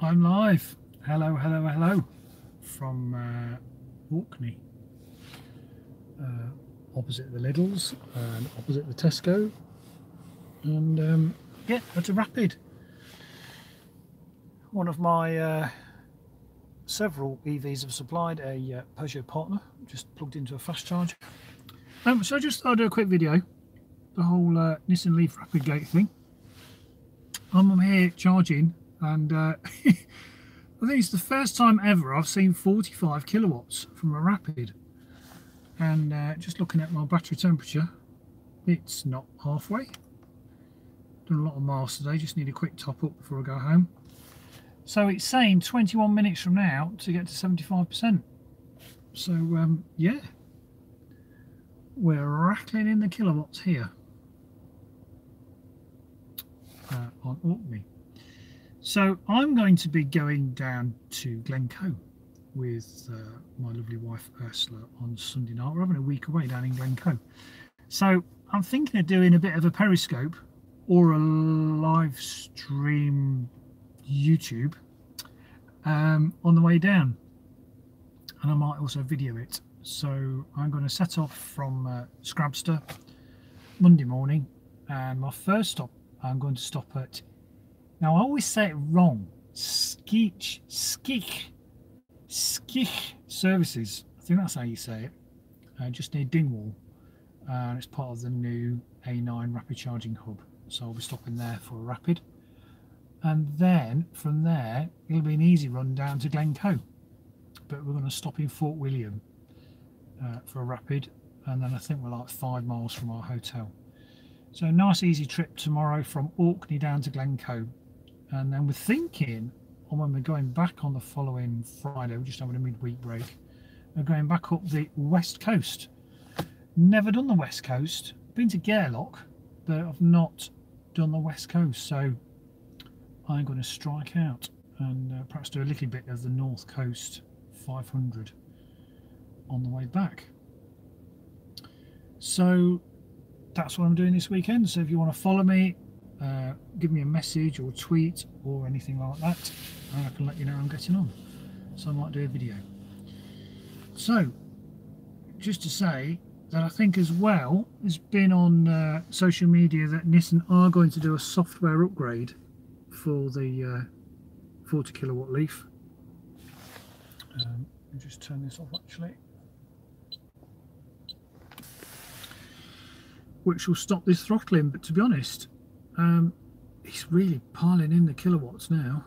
I'm live. Hello, hello, hello from Orkney, opposite the Lidl's and opposite the Tesco, and yeah, that's a Rapid. One of my several EVs have supplied a Peugeot partner, just plugged into a fast charger. So I just thought I'd do a quick video, the whole Nissan Leaf Rapid Gate thing. I'm here charging, and I think it's the first time ever I've seen 45 kilowatts from a Rapid. And just looking at my battery temperature, it's not halfway. Done a lot of miles today, just need a quick top up before I go home. So it's saying 21 minutes from now to get to 75%. So yeah, we're rattling in the kilowatts here on Orkney. So I'm going to be going down to Glencoe with my lovely wife Ursula on Sunday night. We're having a week away down in Glencoe. So I'm thinking of doing a bit of a Periscope or a live stream YouTube on the way down. And I might also video it. So I'm going to set off from Scrabster Monday morning. And my first stop, I'm going to stop at, now I always say it wrong, Skich Services. I think that's how you say it. Just near Dingwall. And it's part of the new A9 rapid charging hub. So I'll be stopping there for a Rapid. And then from there, it'll be an easy run down to Glencoe. But we're going to stop in Fort William for a Rapid. And then I think we're like 5 miles from our hotel. So a nice easy trip tomorrow from Orkney down to Glencoe. And then we're thinking, when we're going back on the following Friday, we're just having a midweek break, we're going back up the west coast. Never done the west coast. Been to Gairloch, but I've not done the west coast. So I'm going to strike out and perhaps do a little bit of the north coast 500 on the way back. So that's what I'm doing this weekend. So if you want to follow me, give me a message or tweet or anything like that, and I can let you know how I'm getting on. So I might do a video. So just to say that I think as well, it's been on social media that Nissan are going to do a software upgrade for the 40 kilowatt Leaf. I'll just turn this off actually. Which will stop this throttling, but to be honest, it's really piling in the kilowatts now.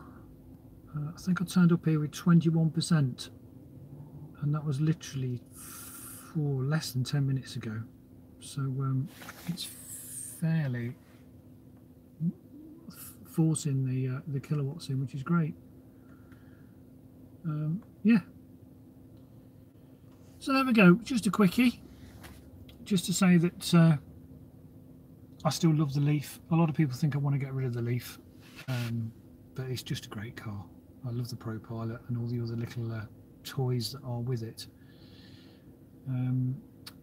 I think I turned up here with 21%, and that was literally for less than 10 minutes ago. So it's fairly forcing the kilowatts in, which is great. Yeah. So there we go. Just a quickie, just to say that. I still love the Leaf. A lot of people think I want to get rid of the Leaf, but it's just a great car. I love the Pro Pilot and all the other little toys that are with it.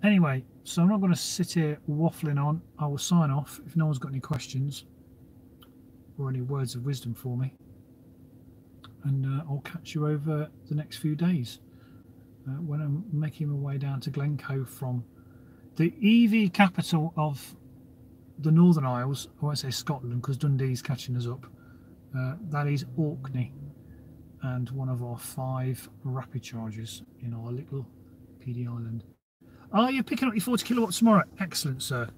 Anyway, so I'm not going to sit here waffling on. I will sign off if no one's got any questions or any words of wisdom for me, and I'll catch you over the next few days when I'm making my way down to Glencoe from the EV capital of the Northern Isles. I won't say Scotland because Dundee's catching us up. That is Orkney, and one of our 5 rapid chargers in our little PD island. Oh, you're picking up your 40 kilowatts tomorrow? Excellent, sir.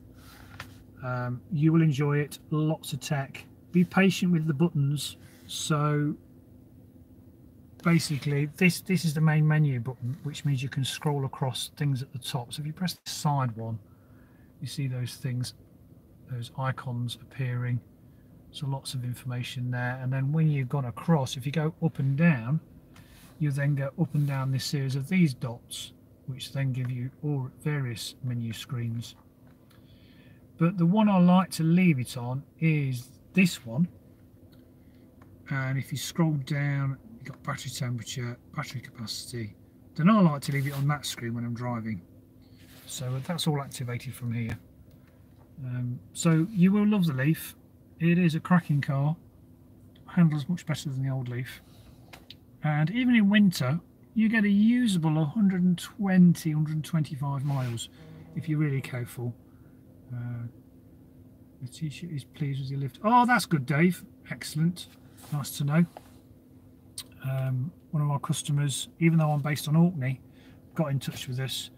You will enjoy it. Lots of tech. Be patient with the buttons. So basically this is the main menu button, which means you can scroll across things at the top. So if you press the side one, you see those things, those icons appearing. So lots of information there. And then when you've gone across, if you go up and down, you then go up and down this series of these dots, which then give you all various menu screens. But the one I like to leave it on is this one. And if you scroll down, you've got battery temperature, battery capacity. Then I like to leave it on that screen when I'm driving. So that's all activated from here. So you will love the Leaf. It is a cracking car. handles much better than the old Leaf. And even in winter, you get a usable 120, 125 miles if you're really careful. The t-shirt is pleased with your lift. Oh, that's good, Dave. Excellent. Nice to know. One of our customers, even though I'm based on Orkney, got in touch with us,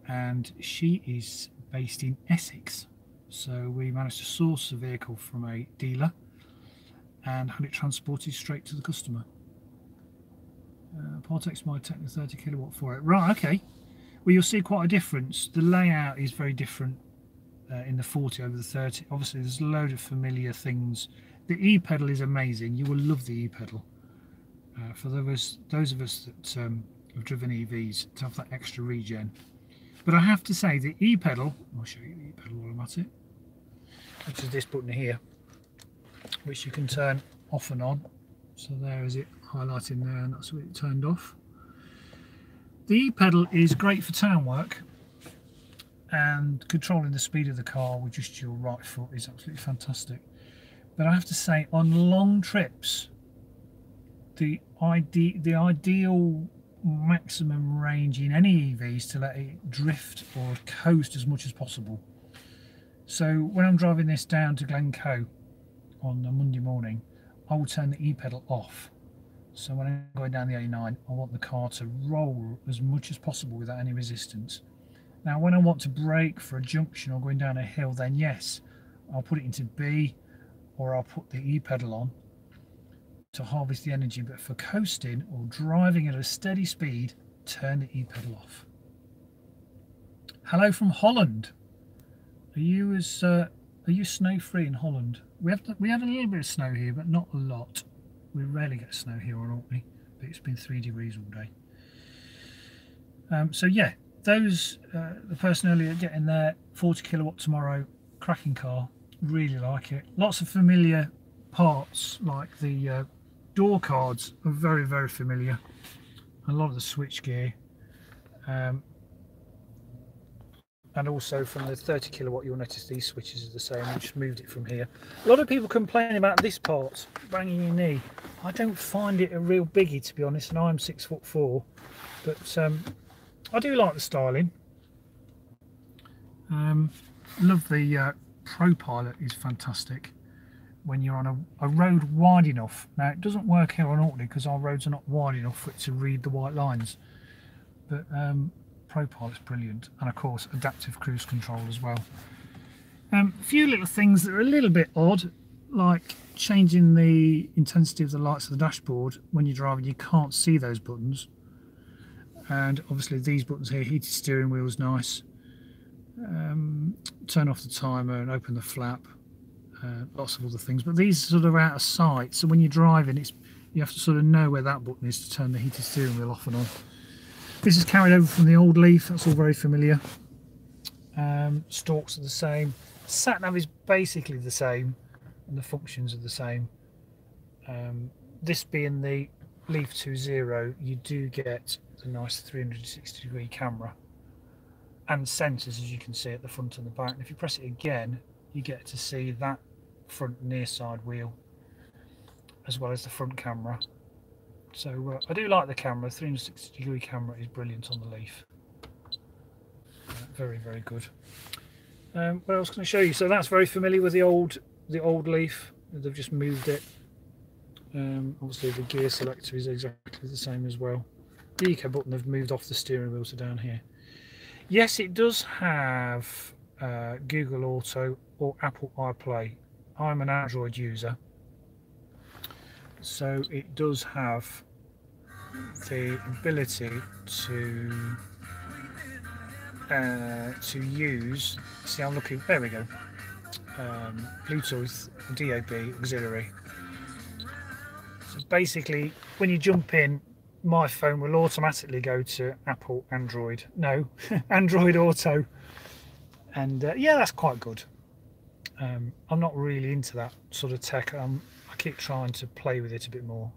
and she is based in Essex. So we managed to source the vehicle from a dealer and had it transported straight to the customer. Partex might take the 30 kilowatt for it. Right, okay. Well, you'll see quite a difference. The layout is very different in the 40 over the 30. Obviously, there's a load of familiar things. The e-pedal is amazing. You will love the e-pedal. For those of us that have driven EVs, to have that extra regen. But I have to say, the e-pedal, I'll show you the e-pedal while I'm at it, which is this button here, which you can turn off and on. So there is it highlighting there, and that's what it turned off. The e-pedal is great for town work, and controlling the speed of the car with just your right foot is absolutely fantastic. But I have to say, on long trips, the ideal maximum range in any EV is to let it drift or coast as much as possible. So when I'm driving this down to Glencoe on a Monday morning, I will turn the e-pedal off. So when I'm going down the A9, I want the car to roll as much as possible without any resistance. Now when I want to brake for a junction or going down a hill, then yes, I'll put it into B, or I'll put the e-pedal on to harvest the energy. But for coasting or driving at a steady speed, turn the e-pedal off. Hello from Holland. Are you snow free in Holland? We had a little bit of snow here, but not a lot. We rarely get snow here on Orkney, but it's been 3 degrees all day. So yeah, the person earlier getting there, 40 kilowatt tomorrow, cracking car, really like it. Lots of familiar parts, like the door cards are very, very familiar. A lot of the switch gear. And also from the 30 kilowatt, you'll notice these switches are the same. We just moved it from here. A lot of people complain about this part, banging your knee. I don't find it a real biggie, to be honest, and I'm 6'4", but I do like the styling. Love the Pro Pilot, is fantastic when you're on a road wide enough. Now it doesn't work here on Orkney because our roads are not wide enough for it to read the white lines, but Pro Pilot's brilliant, and of course adaptive cruise control as well. A few little things that are a little bit odd, like changing the intensity of the lights of the dashboard. When you're driving, you can't see those buttons, and obviously these buttons here, heated steering wheel is nice. Turn off the timer and open the flap, lots of other things, but these are sort of out of sight, so when you're driving, you have to sort of know where that button is to turn the heated steering wheel off and on. This is carried over from the old Leaf, that's all very familiar. Stalks are the same, sat nav is basically the same, and the functions are the same. This being the Leaf 2.0, you do get the nice 360-degree camera and sensors, as you can see, at the front and the back. And if you press it again, you get to see that front near side wheel as well as the front camera. So I do like the camera. 360-degree camera is brilliant on the Leaf. Very, very good. What else can I show you? So that's very familiar with the old Leaf. They've just moved it. Obviously the gear selector is exactly the same as well. The eco button, they've moved off the steering wheel to down here. Yes, it does have Google Auto or Apple CarPlay. I'm an Android user, so it does have the ability to use. See, I'm looking. There we go. Bluetooth, DAB, auxiliary. So basically, when you jump in, my phone will automatically go to Apple Android. No, Android Auto. And yeah, that's quite good. I'm not really into that sort of tech. I keep trying to play with it a bit more,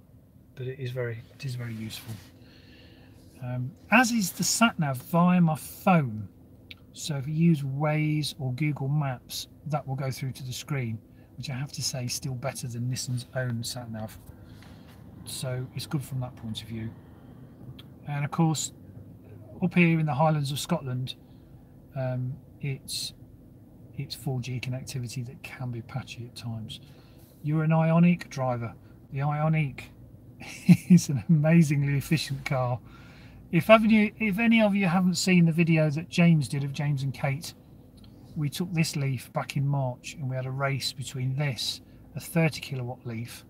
but it is very useful. As is the sat nav via my phone. So if you use Waze or Google Maps, that will go through to the screen, which I have to say is still better than Nissan's own sat-nav. So it's good from that point of view. And of course, up here in the Highlands of Scotland, it's 4G connectivity that can be patchy at times. You're an Ioniq driver. The Ioniq is an amazingly efficient car. If any of you haven't seen the video that James did of James and Kate, we took this Leaf back in March and we had a race between this, a 30 kilowatt Leaf,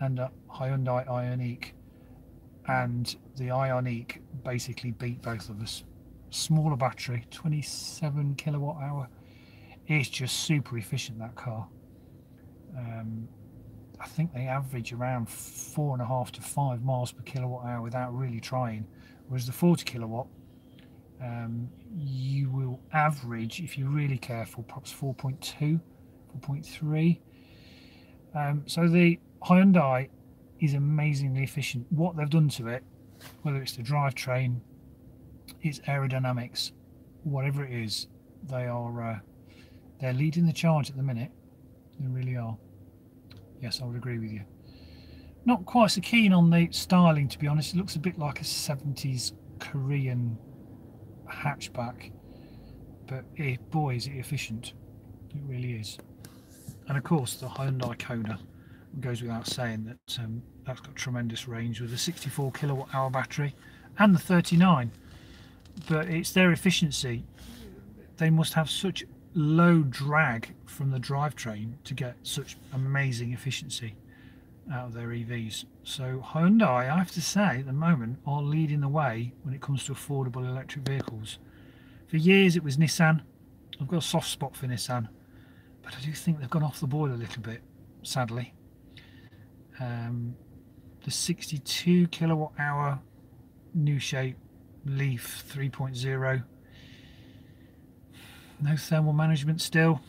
and a Hyundai Ioniq, and the Ioniq basically beat both of us. Smaller battery, 27 kilowatt hour. It's just super efficient, that car. I think they average around 4.5 to 5 miles per kilowatt hour without really trying, whereas the 40 kilowatt, you will average, if you're really careful, perhaps 4.2, 4.3. So the Hyundai is amazingly efficient. What they've done to it, whether it's the drivetrain, its aerodynamics, whatever it is, they're leading the charge at the minute. They really are. Yes, I would agree with you. Not quite so keen on the styling, to be honest. It looks a bit like a 70s Korean hatchback, but boy is it efficient. It really is. And of course the Hyundai Kona, goes without saying that that's got tremendous range with a 64 kilowatt hour battery and the 39, but it's their efficiency. They must have such low drag from the drivetrain to get such amazing efficiency out of their EVs. So Hyundai, I have to say, at the moment are leading the way when it comes to affordable electric vehicles. For years it was Nissan. I've got a soft spot for Nissan, but I do think they've gone off the boil a little bit, sadly. The 62 kilowatt hour new shape Leaf 3.0, no thermal management still.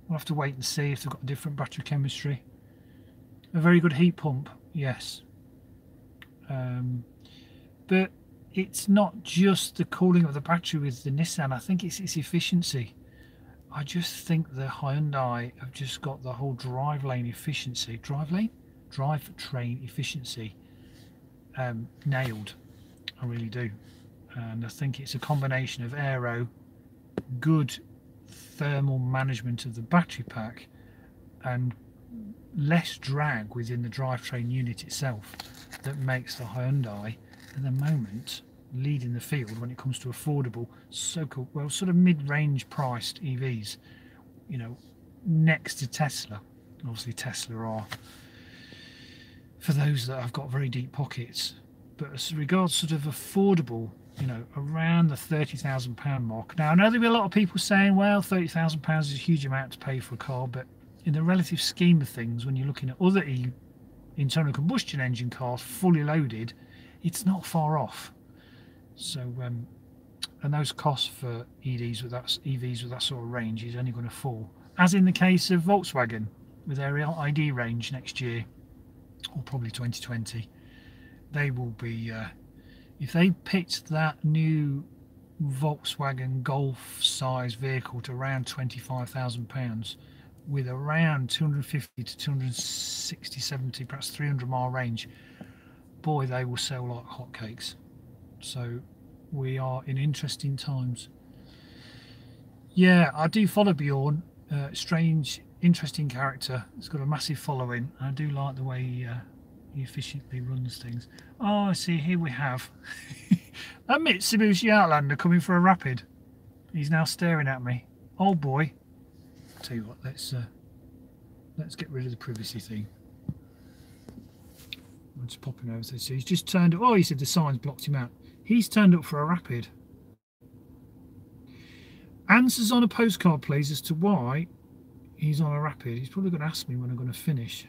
We'll have to wait and see if they've got a different battery chemistry. A very good heat pump, yes, but it's not just the cooling of the battery with the Nissan. I think it's its efficiency. I just think the Hyundai have just got the whole drivetrain efficiency nailed. I really do. And I think it's a combination of aero, good thermal management of the battery pack, and less drag within the drivetrain unit itself that makes the Hyundai at the moment leading the field when it comes to affordable, sort of mid-range priced EVs, you know, next to Tesla. Obviously Tesla are for those that have got very deep pockets, but as regards sort of affordable, you know, around the £30,000 mark. Now I know there'll be a lot of people saying, well, £30,000 is a huge amount to pay for a car, but in the relative scheme of things, when you're looking at other internal combustion engine cars fully loaded, it's not far off. So and those costs for EVs with that sort of range is only going to fall, as in the case of Volkswagen with their ID range next year, or probably 2020. They will be, if they pitched that new Volkswagen Golf size vehicle to around £25,000 with around 250 to 260, 70, perhaps 300 mile range, boy, they will sell like hotcakes. So we are in interesting times. Yeah, I do follow Bjorn. Strange, interesting character. He's got a massive following. I do like the way he efficiently runs things. Oh, I see, here we have that Mitsubishi Outlander coming for a rapid. He's now staring at me. Oh boy. I'll tell you what, let's get rid of the privacy thing. I'm just popping over to see. He's just turned up. Oh, he said the signs blocked him out. He's turned up for a rapid. Answers on a postcard, please, as to why he's on a rapid. He's probably going to ask me when I'm going to finish.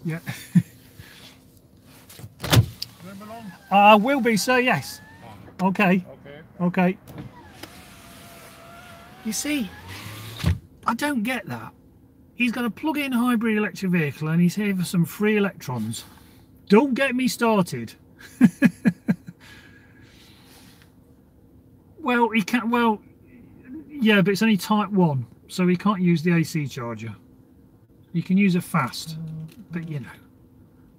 Yeah. I will be, sir, yes. Okay. Okay. You see, I don't get that. He's got a plug-in hybrid electric vehicle and he's here for some free electrons. Don't get me started. Well, he can. Well, yeah, but it's only type 1. so he can't use the AC charger. You can use a fast, but you know,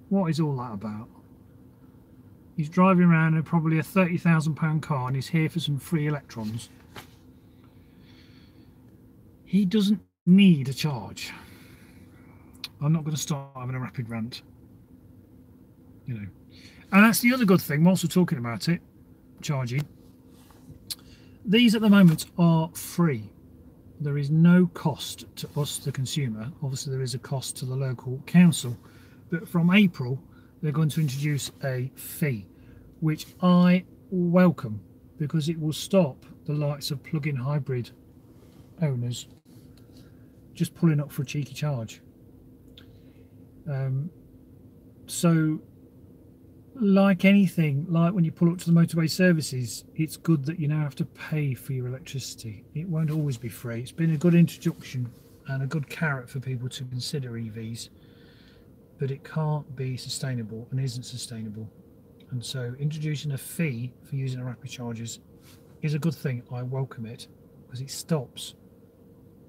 what is all that about? He's driving around in probably a £30,000 car and he's here for some free electrons. He doesn't need a charge. I'm not going to start having a rapid rant. You know. And that's the other good thing, whilst we're talking about it, charging. These at the moment are free. There is no cost to us, the consumer. Obviously there is a cost to the local council. But from April, they're going to introduce a fee, which I welcome, because it will stop the likes of plug-in hybrid owners just pulling up for a cheeky charge. So like anything, like when you pull up to the motorway services, it's good that you now have to pay for your electricity. It won't always be free. It's been a good introduction and a good carrot for people to consider EVs, but it can't be sustainable and isn't sustainable. And so introducing a fee for using a rapid chargers is a good thing. I welcome it, because it stops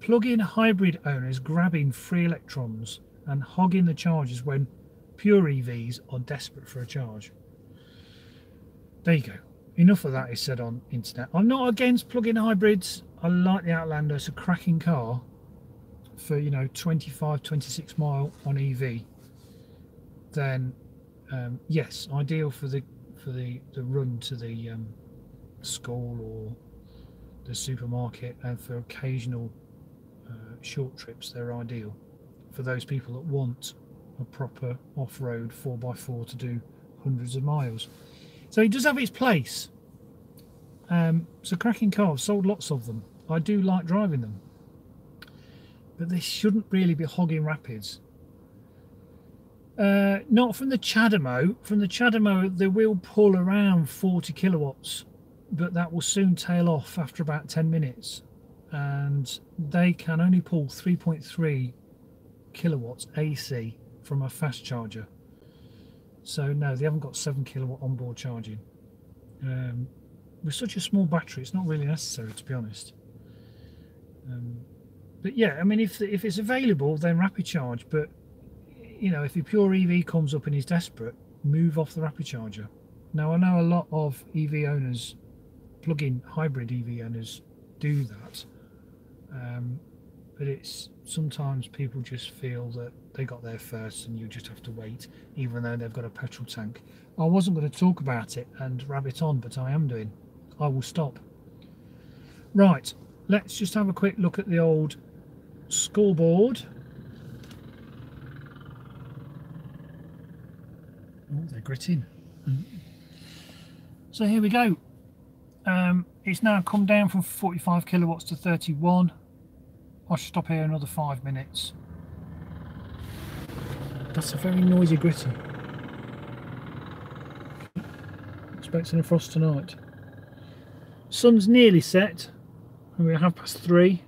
plug-in hybrid owners grabbing free electrons and hogging the chargers when pure EVs are desperate for a charge. There you go. Enough of that is said on internet. I'm not against plug-in hybrids. I like the Outlander. It's a cracking car for, you know, 25, 26 mile on EV. Then yes, ideal for the run to the school or the supermarket, and for occasional short trips they're ideal for those people that want a proper off-road 4x4 to do hundreds of miles. So it does have its place. It's a cracking car. I've sold lots of them. I do like driving them, but they shouldn't really be hogging rapids. Not from the Chademo. From the Chademo they will pull around 40 kilowatts, but that will soon tail off after about 10 minutes, and they can only pull 3.3 kilowatts AC from a fast charger. So no, they haven't got 7 kilowatt onboard charging. With such a small battery, it's not really necessary, to be honest. But yeah, I mean, if it's available, then rapid charge. But you know, if your pure EV comes up and he's desperate, move off the rapid charger. Now I know a lot of EV owners, plug-in hybrid EV owners, do that. But it's sometimes people just feel that they got there first and you just have to wait, even though they've got a petrol tank. I wasn't going to talk about it and rabbit on, but I am doing. I will stop. Right, let's just have a quick look at the old scoreboard. Oh, they're gritting. So here we go. It's now come down from 45 kilowatts to 31. I should stop here another 5 minutes. That's a very noisy gritty. Expecting a frost tonight. Sun's nearly set, and we're 3:30.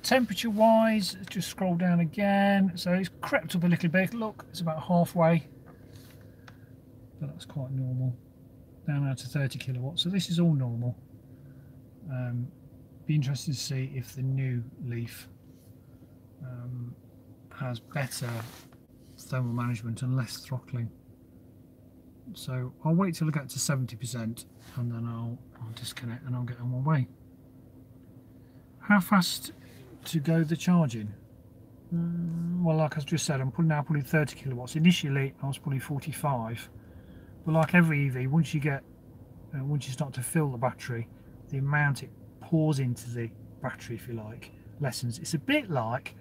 Temperature wise, just scroll down again. So it's crept up a little bit. Look, it's about halfway, but that's quite normal. Down now to 30 kilowatts. So this is all normal. Be interested to see if the new Leaf has better thermal management and less throttling. So I'll wait till I get to 70% and then I'll disconnect and I'll get on my way. How fast to go the charging? Well, like I just said, I'm now pulling 30 kilowatts. Initially I was pulling 45, but like every EV, once you start to fill the battery, the amount it pours into the battery, if you like, lessens. It's a bit like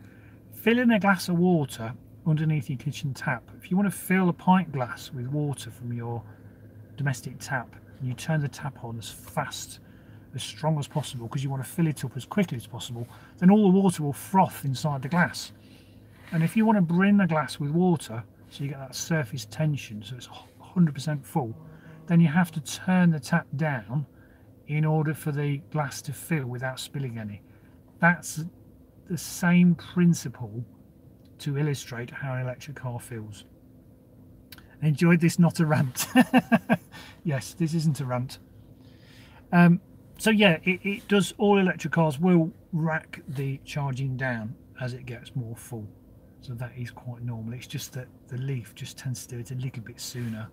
filling a glass of water underneath your kitchen tap. If you want to fill a pint glass with water from your domestic tap, and you turn the tap on as fast, as strong as possible, because you want to fill it up as quickly as possible, then all the water will froth inside the glass. And if you want to brim the glass with water, so you get that surface tension, so it's 100% full, then you have to turn the tap down in order for the glass to fill without spilling any. That's the same principle to illustrate how an electric car feels. Enjoyed this, not a rant. Yes, this isn't a rant. So yeah, it does. All electric cars will rack the charging down as it gets more full, so that is quite normal. It's just that the Leaf just tends to do it a little bit sooner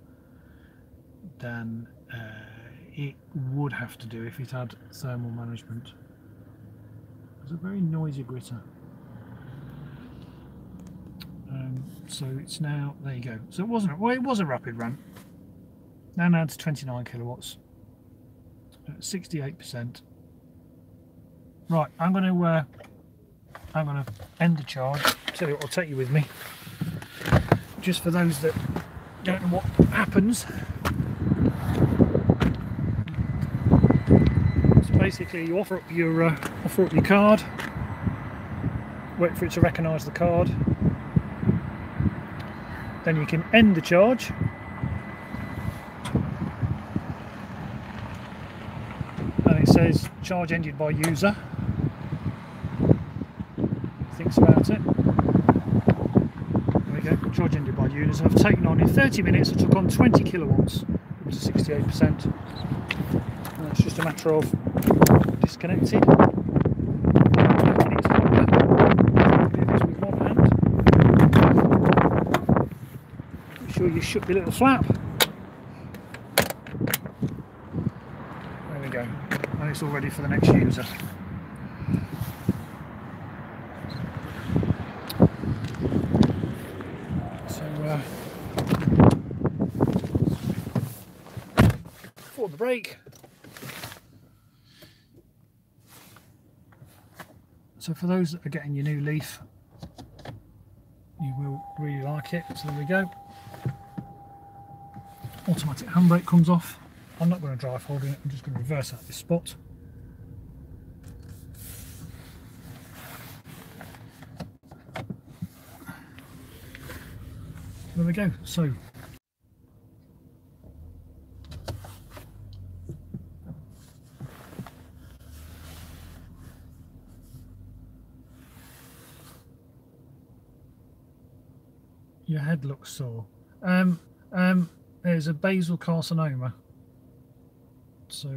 than it would have to do if it had thermal management. It's a very noisy gritter. So it's now, there you go. So it wasn't, well, it was a rapid ramp. Now to 29 kilowatts, 68%. Right, I'm going to end the charge. Tell you what, I'll take you with me, just for those that don't know what happens. So basically, you offer up your card, wait for it to recognise the card, then you can end the charge. And it says charge ended by user. Thinks about it. There we go, charge ended by user. I've taken on in 30 minutes, I took on 20 kilowatts, up to 68%. And it's just a matter of disconnecting. Make sure you shut your little flap. There we go. And it's all ready for the next user. So for the brake. So for those that are getting your new Leaf, you will really like it. So there we go. Automatic handbrake comes off. I'm not going to drive holding it, I'm just going to reverse out this spot. There we go. So your head looks sore. There's a basal carcinoma, so